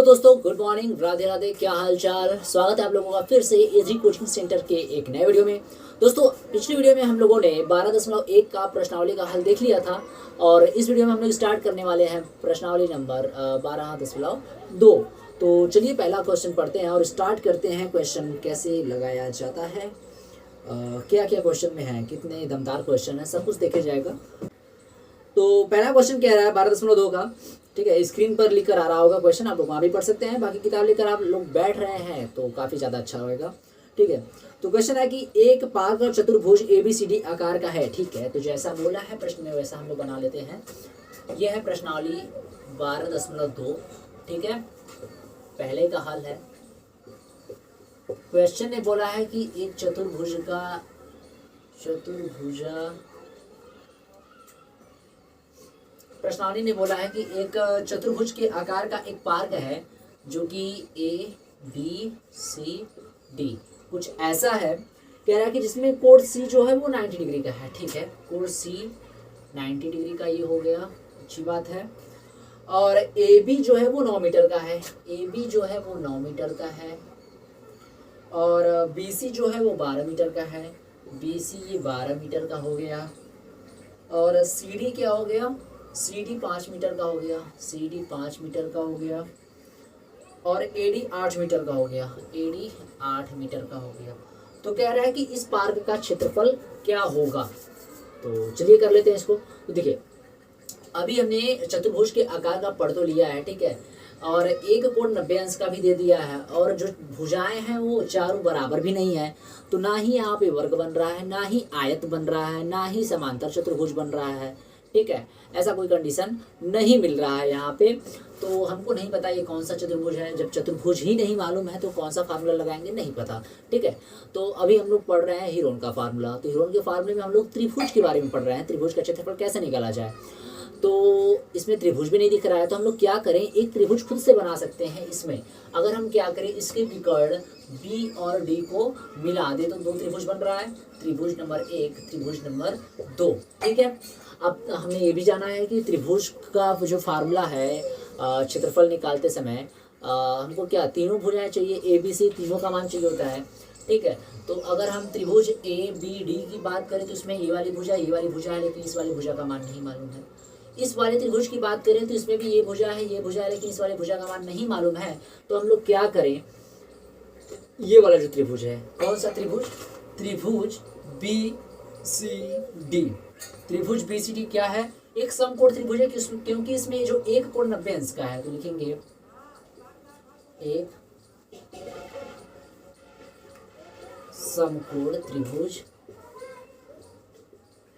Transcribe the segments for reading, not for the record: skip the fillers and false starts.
दोस्तों, good morning, Radhe Radhe. क्या हाल चाल। स्वागत है आप लोगों का फिर से एजी कोचिंग सेंटर के एक नए वीडियो में। दोस्तों, पिछली वीडियो में हम लोगों ने 12.1 का प्रश्नावली का हल देख लिया था और इस वीडियो में हम लोग स्टार्ट करने वाले हैं प्रश्नावली नंबर 12.2। तो चलिए पहला क्वेश्चन पढ़ते हैं और स्टार्ट करते हैं। क्वेश्चन कैसे लगाया जाता है, क्या क्या क्वेश्चन में है, कितने दमदार क्वेश्चन है, सब कुछ देखे जाएगा। तो पहला क्वेश्चन कह रहा है 12.2 का, ठीक है। स्क्रीन पर लिख कर आ रहा होगा क्वेश्चन, आप लोग वहाँ भी पढ़ सकते हैं। बाकी किताब लेकर आप लोग बैठ रहे हैं तो काफ़ी ज़्यादा अच्छा होगा, ठीक है। तो क्वेश्चन है कि एक पार्क और चतुर्भुज ABCD आकार का है, ठीक है। तो जैसा बोला है प्रश्न में वैसा हम लोग बना लेते हैं। यह है प्रश्नावली 12.2, ठीक है। पहले का हल है। क्वेश्चन ने बोला है कि एक प्रश्नावली ने बोला है कि एक चतुर्भुज के आकार का एक पार्क है जो कि ABCD कुछ ऐसा है। कह रहा है कि जिसमें कोण C जो है वो 90 डिग्री का है, ठीक है। कोण C 90 डिग्री का ये हो गया, अच्छी बात है। और AB जो है वो 9 मीटर का है, AB जो है वो 9 मीटर का है। और BC जो है वो 12 मीटर का है, BC ये 12 मीटर का हो गया। और CD क्या हो गया, CD 5 मीटर का हो गया, CD 5 मीटर का हो गया। और AD 8 मीटर का हो गया, AD 8 मीटर का हो गया। तो कह रहा है कि इस पार्क का क्षेत्रफल क्या होगा। तो चलिए कर लेते हैं इसको। तो देखिए, अभी हमने चतुर्भुज के आकार का पढ़ तो लिया है, ठीक है। और एक कोण 90 अंश का भी दे दिया है। और जो भुजाएं हैं वो चारों बराबर भी नहीं है। तो ना ही यहाँ पे वर्ग बन रहा है, ना ही आयत बन रहा है, ना ही समांतर चतुर्भुज बन रहा है, ठीक है। ऐसा कोई कंडीशन नहीं मिल रहा है यहाँ पे। तो हमको नहीं पता ये कौन सा चतुर्भुज है। जब चतुर्भुज ही नहीं मालूम है तो कौन सा फार्मूला लगाएंगे, नहीं पता, ठीक है। तो अभी हम लोग पढ़ रहे हैं हीरोन का फार्मूला। तो हीरोन के फार्मूले में हम लोग त्रिभुज के बारे में पढ़ रहे हैं, त्रिभुज का क्षेत्रफल कैसे निकाला जाए। तो इसमें त्रिभुज भी नहीं दिख रहा है, तो हम लोग क्या करें, एक त्रिभुज खुद से बना सकते हैं। इसमें अगर हम क्या करें, इसके विकर्ण B और D को मिला दे तो 2 त्रिभुज बन रहा है। त्रिभुज नंबर 1, त्रिभुज नंबर 2, ठीक है। अब हमें ये भी जाना है कि त्रिभुज का जो फार्मूला है क्षेत्रफल निकालते समय हमको क्या तीनों भुजाएं चाहिए, ABC तीनों का मान चाहिए होता है, ठीक है। तो अगर हम त्रिभुज ABD की बात करें तो इसमें ये वाली भुजा है, लेकिन इस वाली भुजा का मान नहीं मालूम है। इस वाले त्रिभुज की बात करें तो इसमें भी ये भुजा है, लेकिन इस वाले भुजा का मान नहीं मालूम है। तो हम लोग क्या करें, ये वाला जो त्रिभुज है, कौन सा त्रिभुज, त्रिभुज BCD। त्रिभुज BCD क्या है, एक समकोण त्रिभुज है, क्योंकि इसमें जो एक कोण 90 अंश का है। तो लिखेंगे एक समकोण त्रिभुज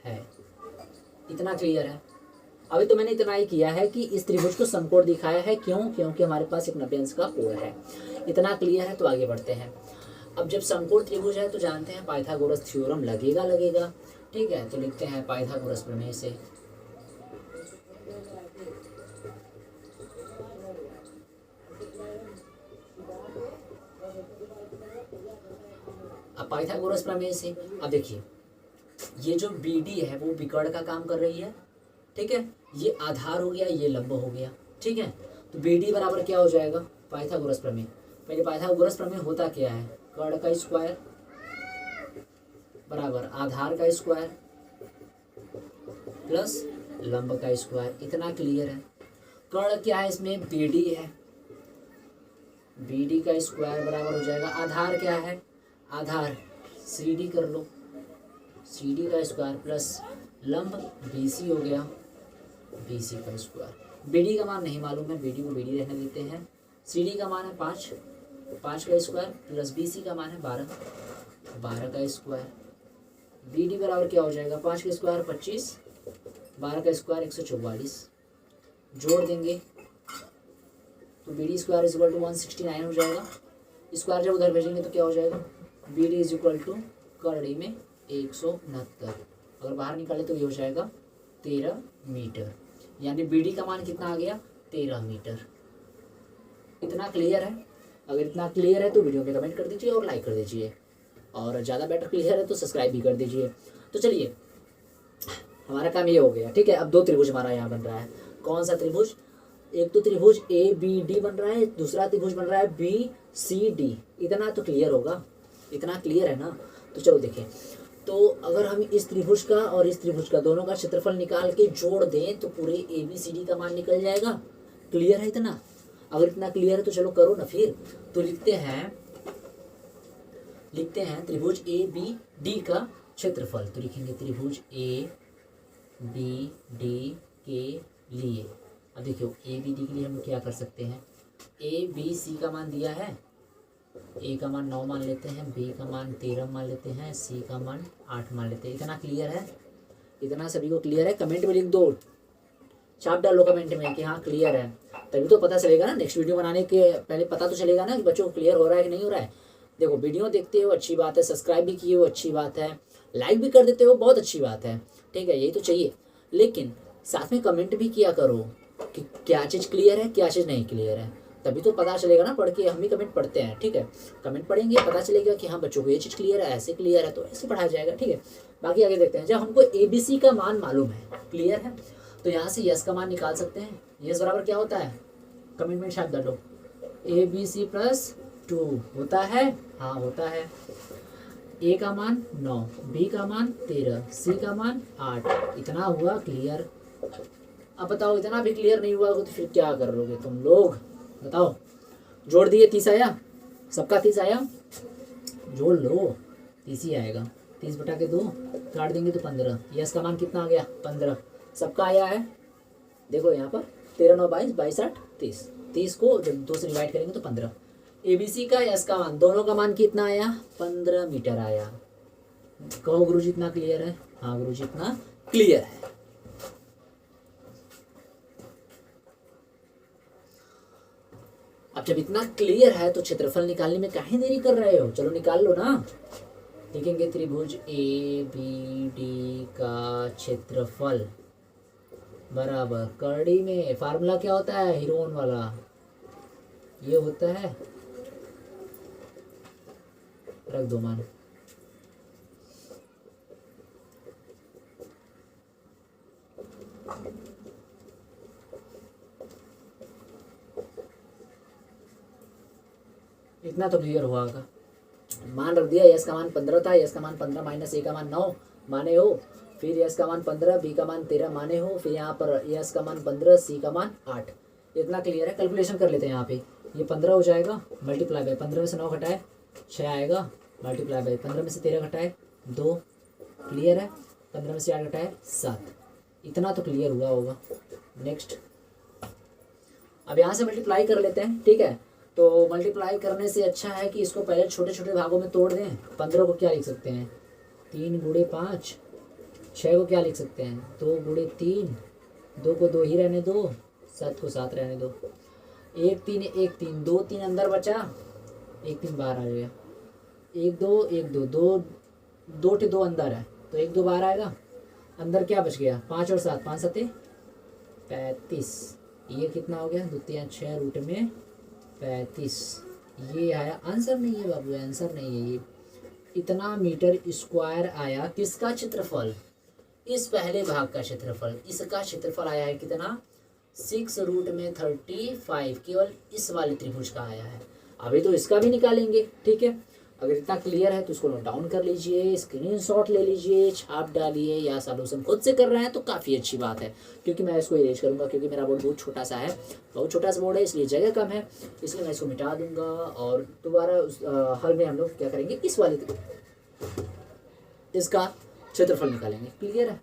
है। इतना क्लियर है। अभी तो मैंने इतना ही किया है कि इस त्रिभुज को समकोण दिखाया है, क्यों, क्योंकि हमारे पास एक 90 अंश का कोण है। इतना क्लियर है। तो आगे बढ़ते हैं। अब जब समकोण त्रिभुज है तो जानते हैं पाइथागोरस थ्योरम लगेगा, ठीक है। तो लिखते हैं पाइथागोरस प्रमेय से। अब पाइथागोरस प्रमेय से अब देखिए, ये जो BD है वो विकर्ण का काम कर रही है, ठीक है। ये आधार हो गया, ये लंब हो गया, ठीक है। तो BD बराबर क्या हो जाएगा, पाइथागोरस प्रमेय। पहले पाइथागोरस प्रमेय होता क्या है, कर्ण का स्क्वायर बराबर आधार का स्क्वायर प्लस लंब का स्क्वायर। इतना क्लियर है। कर्ण क्या है, इसमें BD है, BD का स्क्वायर बराबर हो जाएगा आधार क्या है, आधार CD कर लो, CD का स्क्वायर प्लस लंब BC हो गया, BC का स्क्वायर। BD का मान नहीं मालूम है, BD को BD रहने देते हैं। CD का मान है 5, 5 का स्क्वायर प्लस BC का मान है 12, 12 का स्क्वायर। BD बराबर क्या हो जाएगा, 5 का स्क्वायर 25, 12 का स्क्वायर 144। जोड़ देंगे तो BD square is equal to 169 हो जाएगा। स्क्वायर जब उधर भेजेंगे तो क्या हो जाएगा, BD इज इक्वल टू करड़ी में 169। अगर बाहर निकाले तो ये हो जाएगा 13 मीटर। यानी BD का मान कितना आ गया, 13 मीटर। इतना क्लियर है। अगर इतना क्लियर है तो वीडियो में कमेंट कर दीजिए और लाइक कर दीजिए, और ज़्यादा बेटर क्लियर है तो सब्सक्राइब भी कर दीजिए। तो चलिए, हमारा काम ये हो गया, ठीक है। अब 2 त्रिभुज हमारा यहाँ बन रहा है। कौन सा त्रिभुज, एक तो त्रिभुज ए बी डी बन रहा है, दूसरा त्रिभुज बन रहा है बी सी डी। इतना तो क्लियर होगा, इतना क्लियर है ना। तो चलो देखें, तो अगर हम इस त्रिभुज का और इस त्रिभुज का दोनों का क्षेत्रफल निकाल के जोड़ दें तो पूरे ए बी सी डी का मान निकल जाएगा। क्लियर है इतना? अगर इतना क्लियर है तो चलो करो ना फिर। तो लिखते हैं त्रिभुज ए बी डी का क्षेत्रफल। तो लिखेंगे त्रिभुज ए बी डी के लिए। अब देखियो ए बी डी के लिए हम क्या कर सकते हैं, ए बी सी का मान दिया है, ए का मान 9 मान लेते हैं, बी का मान 13 मान लेते हैं, सी का मान 8 मान लेते हैं। इतना क्लियर है? इतना सभी को क्लियर है? कमेंट में लिख दो, छाप डालो कमेंट में कि हाँ क्लियर है, तभी तो पता चलेगा ना। नेक्स्ट वीडियो बनाने के पहले पता तो चलेगा ना कि बच्चों को क्लियर हो रहा है कि नहीं हो रहा है। देखो वीडियो देखते हो अच्छी बात है, सब्सक्राइब भी किए हो अच्छी बात है, लाइक भी कर देते हो बहुत अच्छी बात है, ठीक है, यही तो चाहिए। लेकिन साथ में कमेंट भी किया करो कि क्या चीज़ क्लियर है, क्या चीज़ नहीं क्लियर है, तभी तो पता चलेगा ना। पढ़ के हम भी कमेंट पढ़ते हैं, ठीक है, कमेंट पढ़ेंगे पता चलेगा कि हाँ बच्चों को ये चीज़ क्लियर है, ऐसे क्लियर है, तो ऐसे पढ़ाया जाएगा, ठीक है। बाकी आगे देखते हैं। जब हमको ABC का मान मालूम है, क्लियर है, तो यहाँ से यस का मान निकाल सकते हैं। यस बराबर क्या होता है, कमेंट में छाप डालो, ABC + 2 होता है, हाँ होता है। ए का मान 9, बी का मान 13, सी का मान 8। इतना हुआ क्लियर। अब बताओ इतना भी क्लियर नहीं हुआ तो फिर क्या करोगे तुम लोग, बताओ। जोड़ दिए 30 आया, सबका 30 आया, जोड़ लो 30 ही आएगा। 30/2 काट देंगे तो 15। यस का मान कितना आ गया, 15, सबका आया है। देखो यहाँ पर 13 9 22, 22 8 30, 30 को जब 2 से डिवाइड करेंगे तो 15। ABC का यस का मान दोनों का मान कितना आया, 15 मीटर आया। कहो गुरुजी इतना क्लियर है? हाँ गुरुजी इतना क्लियर है। अब जब इतना क्लियर है तो क्षेत्रफल निकालने में काहे देरी कर रहे हो, चलो निकाल लो ना। लिखेंगे त्रिभुज ABD का क्षेत्रफल बराबर करड़ी में फार्मूला क्या होता है, हीरोन वाला, ये होता है, रख दो मान। इतना तो क्लियर हुआ होगा। मान रख दिया, यस का मान 15 था, यस का मान 15 - ए का मान 9 माने हो, फिर यस का मान 15, बी का मान 13 माने हो, फिर यहाँ पर यस का मान 15, सी का मान 8। इतना क्लियर है। कैलकुलेशन कर लेते हैं। यहाँ पे ये 15 हो जाएगा, मल्टीप्लाई बाय 15 में से 9 घटाए 6 आएगा, मल्टीप्लाई बाय 15 में से 13 घटाए 2, क्लियर है। 15 में से 8 घटाए 7। इतना तो क्लियर हुआ होगा। नेक्स्ट, अब यहाँ से मल्टीप्लाई कर लेते हैं, ठीक है। तो मल्टीप्लाई करने से अच्छा है कि इसको पहले छोटे छोटे भागों में तोड़ दें। 15 को क्या लिख सकते हैं, 3 × 5। 6 को क्या लिख सकते हैं, 2 × 3। 2 को 2 ही रहने दो, 7 को 7 रहने दो। 1 3 1 3, 2 3 अंदर बचा, 1 3 बाहर आ गया। 1 2 1 2, 2 2 अंदर है तो 1 2 बाहर आएगा। अंदर क्या बच गया, 5 और 7, 5 7 35। ये कितना हो गया, 2 3 6 रूट में 35। ये आया आंसर, नहीं है बाबू, आंसर नहीं है ये। इतना मीटर स्क्वायर आया किसका क्षेत्रफल, इस पहले भाग का क्षेत्रफल। इसका क्षेत्रफल आया है कितना, 6√35। केवल इस वाले त्रिभुज का आया है। अभी तो इसका भी निकालेंगे, ठीक है। अगर इतना क्लियर है तो इसको नोट डाउन कर लीजिए, स्क्रीनशॉट ले लीजिए, छाप डालिए, या सॉल्यूशन खुद से कर रहे हैं तो काफ़ी अच्छी बात है। क्योंकि मैं इसको इरेज करूंगा, क्योंकि मेरा बोर्ड बहुत छोटा सा है, बहुत छोटा सा बोर्ड है, इसलिए जगह कम है, इसलिए मैं इसको मिटा दूंगा। और दोबारा हल में हम लोग क्या करेंगे, इस वाले इसका क्षेत्रफल निकालेंगे। क्लियर है?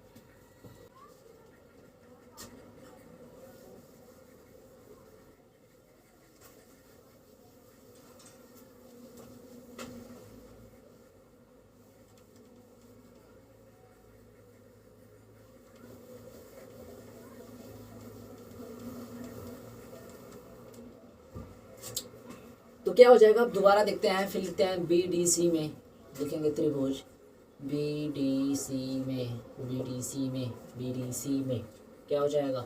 तो क्या हो जाएगा, अब दोबारा देखते हैं, फिर लिखते हैं BDC में, लिखेंगे त्रिभुज BDC में क्या हो जाएगा।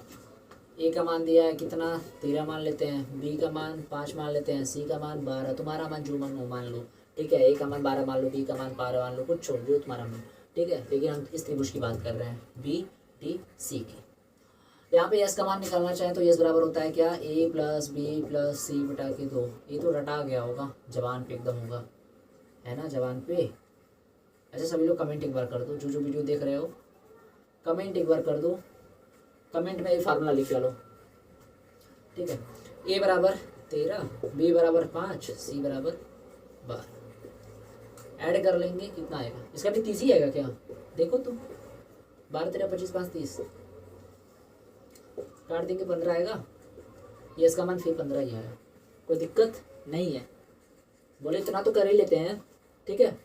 ए का मान दिया है कितना, 13 मान लेते हैं, बी का मान 5 मान लेते हैं, सी का मान 12, तुम्हारा मान जो मान वो मान लो, ठीक है। ए का मान 12 मान लो, बी का मान 12 मान लो, कुछ छोड़ दो तुम्हारा मान, ठीक है। लेकिन हम इस त्रिभुज की बात कर रहे हैं BDC की। यहाँ पे यस का मान निकालना चाहें तो यस बराबर होता है क्या, ए प्लस बी प्लस सी बटा के 2। ये तो रटा गया होगा, जबान पे एकदम होगा, है ना, जबान पे। अच्छा सभी लोग कमेंट एक बार कर दो, जो वीडियो देख रहे हो कमेंट एक बार कर दो, कमेंट में ये फार्मूला लिख डालो, ठीक है। ए बराबर 13, बी बराबर 5, सी बराबर 12। ऐड कर लेंगे कितना आएगा, इसका भी 30 ही आएगा क्या, देखो तो 12 13 25 5 30, काट देंगे 15 आएगा। ये इसका मान फिर 15 ही आया, कोई दिक्कत नहीं है। बोले इतना तो कर ही लेते हैं, ठीक है।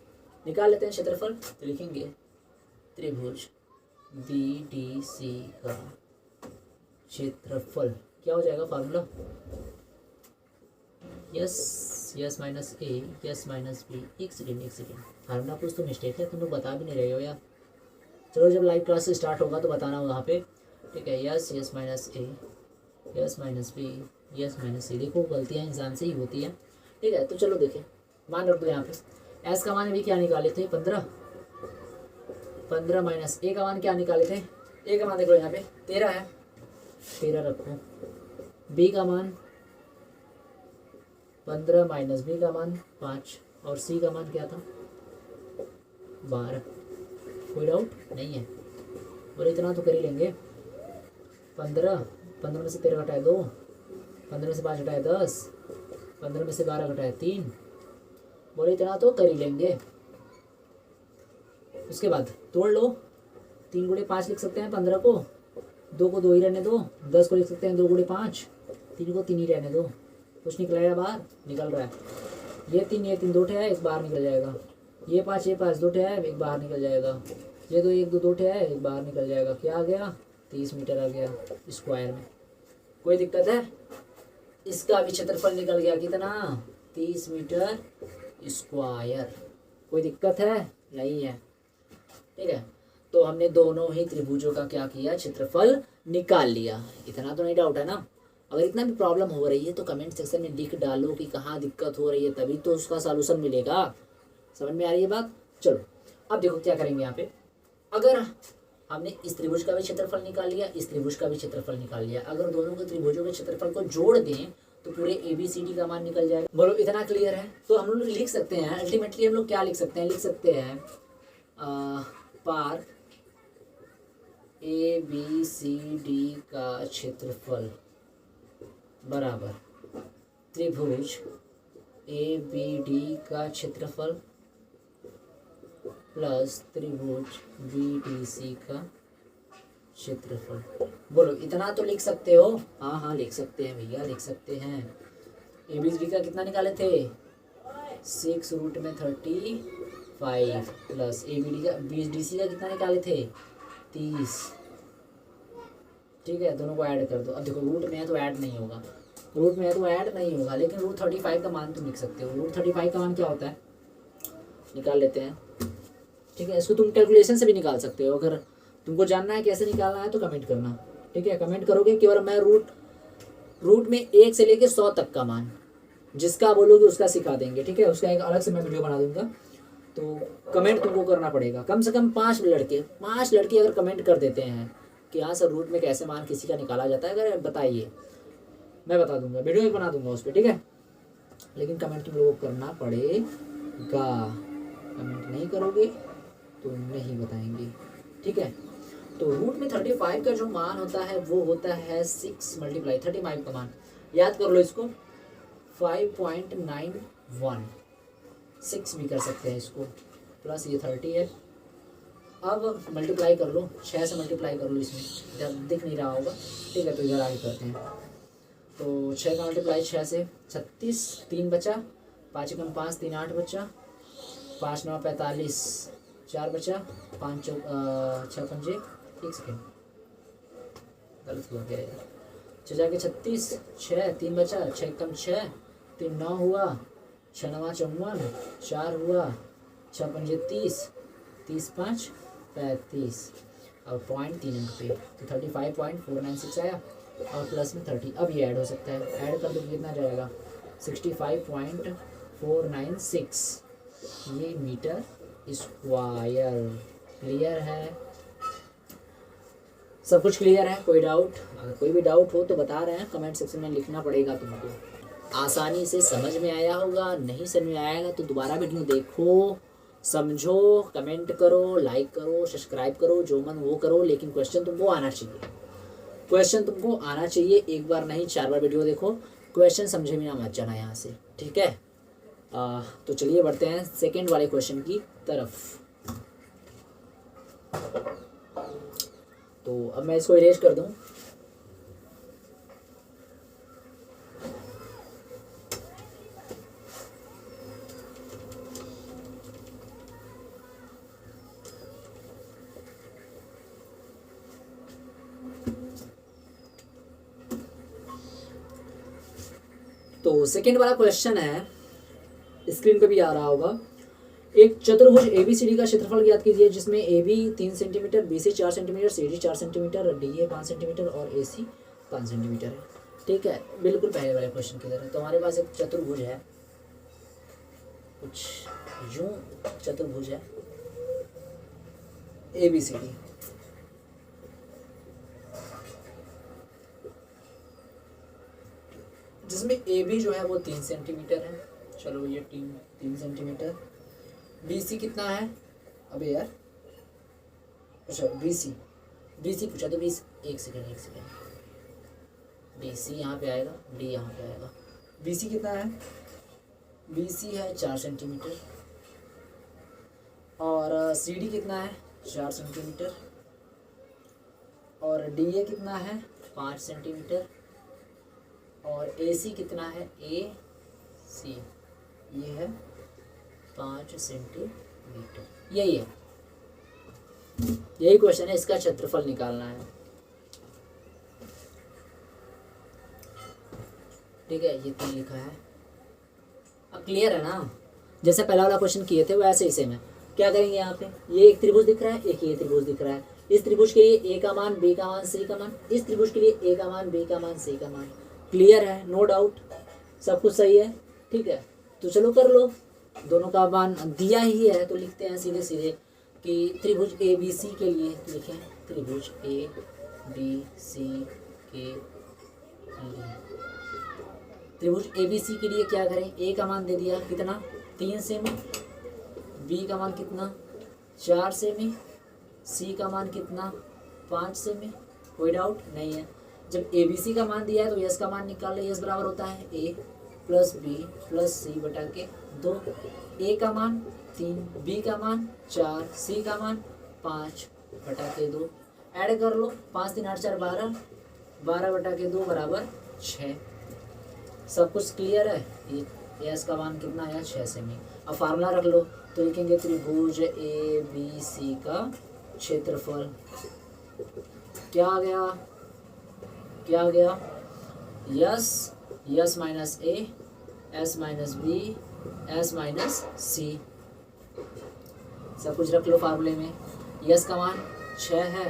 निकाल लेते हैं क्षेत्रफल, तो लिखेंगे त्रिभुज BDC का क्षेत्रफल क्या हो जाएगा formula, yes minus A yes minus B. एक सेकेंड फार्मूला कुछ तो मिस्टेक है, तुम लोग बता भी नहीं रहे हो यार। चलो जब लाइव क्लास स्टार्ट होगा तो बताना वहाँ पे, ठीक है। Yes minus A yes minus B yes minus C. देखो गलतियाँ इंसान से ही होती है, ठीक है। तो चलो देखें, मान रख दो यहाँ पे एस का मान भी क्या निकाले थे 15 माइनस ए का मान क्या निकाले थे, ए का मान देख लो यहाँ पे 13 है, 13 रखो। बी का मान 15 माइनस बी का मान 5 और सी का मान क्या था 12। कोई डाउट नहीं है, बोले इतना तो कर ही लेंगे। 15 में से 13 घटाए 2, 15 में से 5 घटाए 10, 15 में से 12 घटाए 3, बोले इतना तो कर ही लेंगे। उसके बाद तोड़ लो, 3 गुणे 5 लिख सकते हैं 15 को, 2 को 2 ही रहने दो, 10 को लिख सकते हैं 2 गुणे 5, 3 को 3 ही रहने दो। कुछ निकलेगा बाहर, निकल रहा है। ये 3 2 ठे है, एक बाहर निकल जाएगा। ये 5 2 ठे है, एक बाहर निकल जाएगा। ये 2 1 2 ठे है, एक बाहर निकल जाएगा। क्या आ गया 30 मीटर आ गया स्क्वायर में। कोई दिक्कत है, इसका भी क्षेत्रफल निकल गया कितना 30 मीटर स्क्वायर। कोई दिक्कत है नहीं है, ठीक है। तो हमने दोनों ही त्रिभुजों का क्या किया, क्षेत्रफल निकाल लिया। इतना तो नहीं डाउट है ना। अगर इतना भी प्रॉब्लम हो रही है तो कमेंट सेक्शन में लिख डालो कि कहाँ दिक्कत हो रही है, तभी तो उसका सॉल्यूशन मिलेगा। समझ में आ रही है बात। चलो अब देखो क्या करेंगे यहाँ पे। अगर हमने इस त्रिभुज का भी क्षेत्रफल निकाल लिया, इस त्रिभुज का भी क्षेत्रफल निकाल लिया, अगर दोनों के त्रिभुजों के क्षेत्रफल को जोड़ दें तो पूरे ABCD का मान निकल जाएगा। बोलो इतना क्लियर है। तो हम लोग लिख सकते हैं अल्टीमेटली, हम लोग क्या लिख सकते हैं, लिख सकते हैं पार ABCD का क्षेत्रफल बराबर त्रिभुज ABD का क्षेत्रफल प्लस त्रिभुज BDC का क्षेत्रफल। बोलो इतना तो लिख सकते हो। हाँ लिख सकते हैं भैया, लिख सकते हैं। ABCD का कितना निकाले थे 6 रूट में 35 प्लस BDC का कितना निकाले थे 30, ठीक है। दोनों को ऐड कर दो। अब देखो रूट में है तो ऐड नहीं होगा, रूट में है तो ऐड नहीं होगा, लेकिन रूट 35 का मान तुम लिख सकते हो। रूट 35 का मान क्या होता है निकाल लेते हैं, ठीक है। इसको तुम कैलकुलेशन से भी निकाल सकते हो। अगर तुमको जानना है कैसे निकालना है तो कमेंट करना, ठीक है। कमेंट करोगे कि और मैं रूट में 1 से लेके 100 तक का मान जिसका बोलोगे उसका सिखा देंगे, ठीक है। उसका एक अलग से मैं वीडियो बना दूंगा। तो कमेंट तुमको करना पड़ेगा, कम से कम 5 लड़के अगर कमेंट कर देते हैं कि हाँ सर रूट में कैसे मान किसी का निकाला जाता है, अगर बताइए मैं बता दूंगा, वीडियो भी बना दूंगा उस पर, ठीक है। लेकिन कमेंट तुम लोगों को करना पड़ेगा। कमेंट नहीं करोगे तो नहीं बताएंगे, ठीक है। तो रूट में 35 का जो मान होता है वो होता है 6 × 35 का मान याद कर लो इसको 5.91, 6 भी कर सकते हैं इसको, प्लस ये 30 है। अब मल्टीप्लाई कर लो, 6 से मल्टीप्लाई कर लो, इसमें इधर दिख नहीं रहा होगा, ठीक है। तो इधर आगे करते हैं। तो 6 का मल्टीप्लाई 6 से 36, 3 बचा, 5 × 5 3 8 बचा, 5 9 45 4 बचा, 5 6 पंजे, एक सेकेंड गलत हुआ क्या यार, 6 जाके 36, 6 3 बचा, 6 कम 6 3 9 हुआ, 6 9 54, 4 हुआ, 6 पंजे 30, 30 5 35 और 0.3 अंक पे तो 35.496 आया और प्लस में 30। अब ये ऐड हो सकता है, ऐड कर दो कितना जाएगा 65.496 ये मीटर स्क्वायर। क्लियर है, सब कुछ क्लियर है? कोई डाउट? अगर कोई भी डाउट हो तो बता रहे हैं, कमेंट सेक्शन में लिखना पड़ेगा तुमको। आसानी से समझ में आया होगा, नहीं समझ में आएगा तो दोबारा वीडियो देखो, समझो, कमेंट करो, लाइक करो, सब्सक्राइब करो, जो मन वो करो, लेकिन क्वेश्चन तुमको आना चाहिए। क्वेश्चन तुमको आना चाहिए, एक बार नहीं 4 बार वीडियो देखो, क्वेश्चन समझे बिना मत जाना यहाँ से, ठीक है। तो चलिए बढ़ते हैं सेकंड वाले क्वेश्चन की तरफ। तो अब मैं इसको इरेज कर दूं। तो सेकंड वाला क्वेश्चन है, स्क्रीन पे भी आ रहा होगा। एक चतुर्भुज ABCD का क्षेत्रफल ज्ञात कीजिए जिसमें AB 3 centimetre, BC 4 centimetre, CD 4 centimetre, DA 5 centimetre और AC 5 सेंटीमीटर है। ठीक है, बिल्कुल पहले वाले क्वेश्चन की तरह। तो हमारे पास एक चतुर्भुज है, कुछ यूं चतुर्भुज है ABCD, जिसमें AB जो है वो 3 सेंटीमीटर है। चलो ये 3 सेंटीमीटर। BC कितना है? अबे यार, अच्छा BC पूछा तो 20, एक सेकेंड। BC यहाँ पे आएगा, D यहाँ पे आएगा। BC कितना है? BC है 4 सेंटीमीटर और CD कितना है? 4 सेंटीमीटर और DA कितना है? 5 सेंटीमीटर और AC कितना है? AC ये है 5 सेंटीमीटर। यही क्वेश्चन है, इसका क्षेत्रफल निकालना है। ठीक है, ये 3 लिखा है। अब क्लियर है ना? जैसे पहला वाला क्वेश्चन किए थे वैसे ही सेम है। क्या करेंगे यहाँ पे? ये एक त्रिभुज दिख रहा है, एक ये त्रिभुज दिख रहा है। इस त्रिभुज के लिए A का मान, B का मान, C का मान, इस त्रिभुज के लिए A का मान, B का मान, C का मान। क्लियर है? नो डाउट, सब कुछ सही है। ठीक है, तो चलो कर लो। दोनों का मान दिया ही है तो लिखते हैं सीधे कि त्रिभुज ABC के लिए लिखें, त्रिभुज ABC के लिए, त्रिभुज ABC के लिए क्या करें? A का मान दे दिया कितना? 3 सेमी, B का मान कितना? 4 सेमी, C का मान कितना? 5 सेमी। कोई डाउट नहीं है? जब ABC का मान दिया है तो S का मान निकाल ले। S बराबर होता है A plus B plus C बटा के 2। A का मान 3, B का मान 4, C का मान 5 बटा के 2। ऐड कर लो, 5 3 8 4 12, 12 बटा के 2 बराबर 6। सब कुछ क्लियर है? ये S का मान कितना आया? 6 सेमी। अब फार्मूला रख लो, तो लिखेंगे त्रिभुज ABC का क्षेत्रफल क्या आ गया? Yes minus A, S minus B, S minus C। सब कुछ रख लो फार्मूले में। यस का मान 6 है,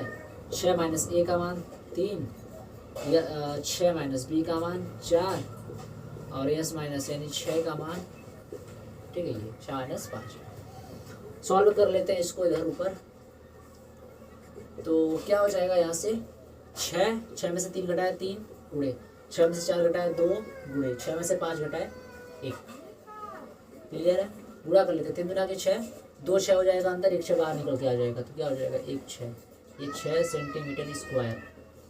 6 माइनस A का मान 3, 6 माइनस B का मान 4 और S माइनस यानी 6 का मान, ठीक है, ये 4 माइनस 5। सॉल्व कर लेते हैं इसको इधर ऊपर। तो क्या हो जाएगा यहाँ से? 6 में से 3 घटाए 3 गुणे, 6 में से 4 घटाए 2 गुणे, 6 में से 5 घटाए 1। क्लियर है? गुणा कर लेते, 3 गुना के 6, 2 6 हो जाएगा अंदर, 1 6 बाहर निकल के आ जाएगा। तो क्या हो जाएगा? 1 6, ये 6 सेंटीमीटर स्क्वायर।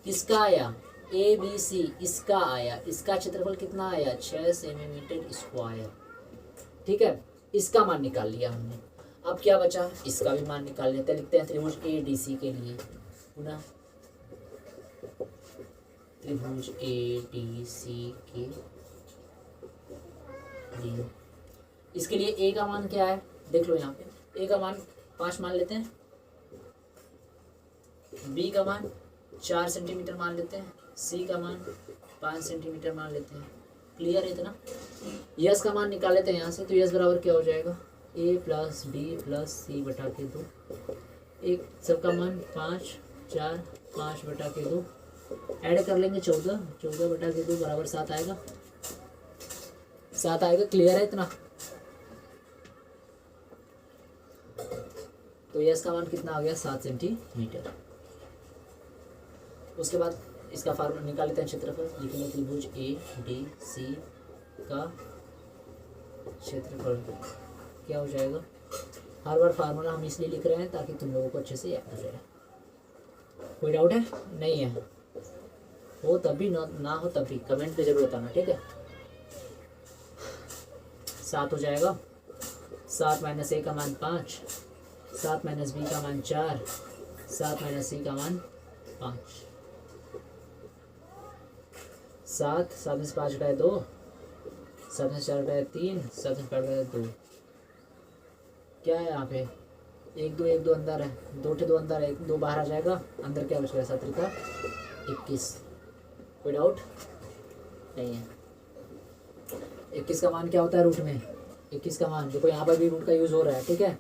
किसका आया? ABC इसका आया। इसका क्षेत्रफल कितना आया? 6 सेंटीमीटर स्क्वायर। ठीक है, इसका मान निकाल लिया हमने। अब क्या बचा? इसका भी मान निकाल लेते हैं। लिखते हैं त्रिभुज ADC के लिए पुनः, त्रिभुज ADC के लिए। इसके लिए A का मान क्या है? देख लो यहाँ पे। A का मान 5 मान लेते हैं, B का मान 4 सेंटीमीटर मान लेते हैं, C का मान 5 सेंटीमीटर मान लेते हैं। क्लियर है इतना? यस का मान निकाल लेते हैं यहाँ से। तो यस बराबर क्या हो जाएगा? A plus B plus C बटा के 2। एक सबका मान 5 4 5 बटा के 2। ऐड कर लेंगे 14 बटा के 2 बराबर 7 आएगा। 7 आएगा। क्लियर है इतना? तो यस का मान कितना आ गया? 7 सेंटीमीटर। उसके बाद इसका फार्मूला निकाल लेते हैं क्षेत्रफल, लिखेंगे त्रिभुज ए डी सी का क्षेत्रफल क्या हो जाएगा। हर बार फार्मूला हम इसलिए लिख रहे हैं ताकि तुम लोगों को अच्छे से याद हो जाए। कोई डाउट है? नहीं है? हो तब भी ना हो तब भी कमेंट में जरूर बताना, ठीक है। 7 हो जाएगा, 7 माइनस ए का मान 5, 7 माइनस बी का मान 4, 7 माइनस सी का मान 5, 7 7 में से 5 घटाए 2, 7 में से 4 घटाए 3, 7 में 5 घटाए 2, क्या है यहाँ पे 1 2 1 2 अंदर है, 2 ठे 2 अंदर है, 1 2 बाहर आ जाएगा, अंदर क्या बचेगा 7 का 21। कोई डाउट नहीं है? 21 का मान क्या होता है रूट में? 21 का मान देखो यहाँ पर भी रूट का यूज़ हो रहा है, ठीक है।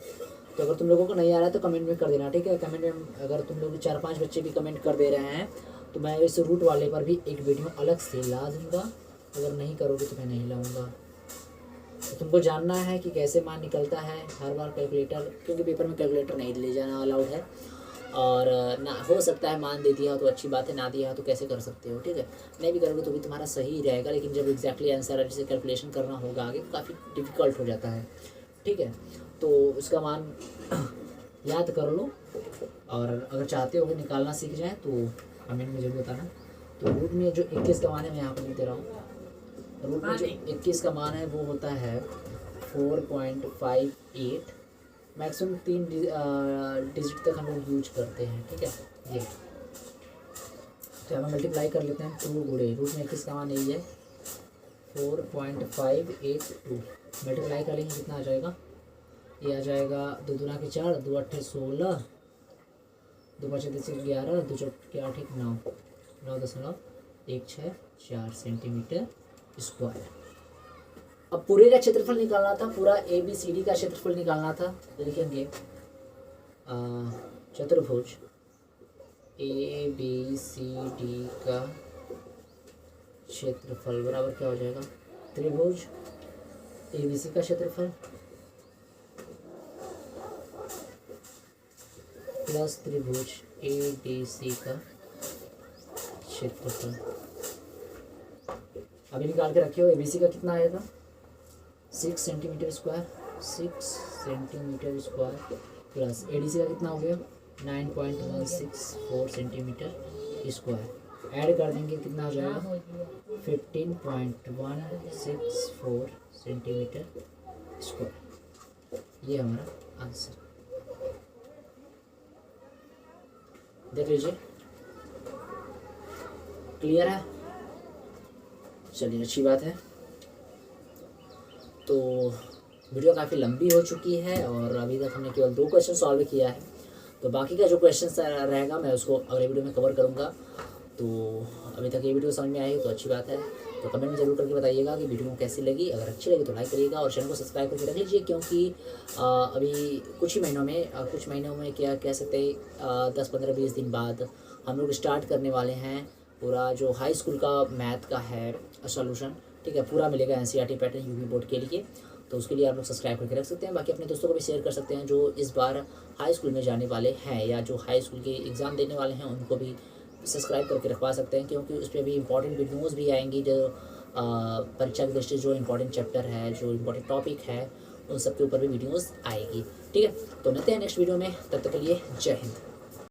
तो अगर तुम लोगों को नहीं आ रहा है तो कमेंट में कर देना, ठीक है। कमेंट में अगर तुम लोग 4-5 बच्चे भी कमेंट कर दे रहे हैं तो मैं इस रूट वाले पर भी एक वीडियो अलग से ला दूँगा। अगर नहीं करोगे तो मैं नहीं लाऊँगा। तो तुमको जानना है कि कैसे मान निकलता है हर बार कैलकुलेटर, क्योंकि पेपर में कैलकुलेटर नहीं ले जाना अलाउड है। और ना हो सकता है मान दे दिया हो तो अच्छी बात है, ना दिया हो तो कैसे कर सकते हो, ठीक है। नहीं भी करोगे तो भी तुम्हारा सही रहेगा, लेकिन जब एग्जैक्टली आंसर जैसे कैलकुलेशन करना होगा आगे काफ़ी डिफ़िकल्ट हो जाता है, ठीक है। तो उसका मान याद कर लो, और अगर चाहते हो कि निकालना सीख जाए तो कमेंट में जरूर बताना। तो रूट में जो 21 का मान है मैं यहाँ पर लिख दे रहा हूँ। रूट में जो 21 का मान है वो होता है 4.58। मैक्सिमम 3 डिजिट तक हम लोग यूज करते हैं, ठीक है। ये तो हम मल्टीप्लाई कर लेते हैं 2 गुणे रूट में 21 का मान यही है 4.582। मल्टीप्लाई करेंगे कितना आ जाएगा? ये आ जाएगा 2 दूना के 4, 2 8 16, 2 5 11, 2 4 8 9, 9.164 सेंटीमीटर स्क्वायर। अब पूरे का क्षेत्रफल निकालना था, पूरा ABCD का क्षेत्रफल निकालना था। तो लिखेंगे चतुर्भुज ABCD का क्षेत्रफल बराबर क्या हो जाएगा? त्रिभुज ABC का क्षेत्रफल प्लस त्रिभुज ADC का क्षेत्रफल। अभी निकाल के रखे हो। ABC का कितना आएगा? 6 centimetre square, 6 centimetre square plus ADC का कितना हो गया? 9.164 सेंटीमीटर स्क्वायर। ऐड कर देंगे कितना हो जाएगा? 15.164 सेंटीमीटर स्क्वायर। ये हमारा आंसर, देख लीजिए। क्लियर है? चलिए अच्छी बात है। तो वीडियो काफ़ी लंबी हो चुकी है और अभी तक हमने केवल 2 क्वेश्चन सॉल्व किया है। तो बाकी का जो क्वेश्चन रहेगा मैं उसको अगले वीडियो में कवर करूँगा। तो अभी तक ये वीडियो समझ में आई तो अच्छी बात है। तो कमेंट में ज़रूर करके बताइएगा कि वीडियो कैसी लगी। अगर अच्छी लगी तो लाइक करिएगा और चैनल को सब्सक्राइब करके रख लीजिए, क्योंकि अभी कुछ ही महीनों में क्या कह सकते हैं 10 15 20 दिन बाद हम लोग स्टार्ट करने वाले हैं पूरा जो हाई स्कूल का मैथ का है सॉल्यूशन, ठीक है। पूरा मिलेगा NCERT पैटर्न UP बोर्ड के लिए। तो उसके लिए आप लोग सब्सक्राइब करके रख सकते हैं। बाकी अपने दोस्तों को भी शेयर कर सकते हैं जो इस बार हाई स्कूल में जाने वाले हैं या जो हाई स्कूल के एग्ज़ाम देने वाले हैं, उनको भी सब्सक्राइब करके रखवा सकते हैं, क्योंकि उस पर भी इंपॉर्टेंट वीडियोज़ भी आएंगी जो परीक्षा की दृष्टि जो इंपॉर्टेंट चैप्टर है, जो इंपॉर्टेंट टॉपिक है, उन सब के ऊपर भी वीडियोज़ आएगी, ठीक है। तो मिलते हैं नेक्स्ट वीडियो में, तब तक के लिए जय हिंद।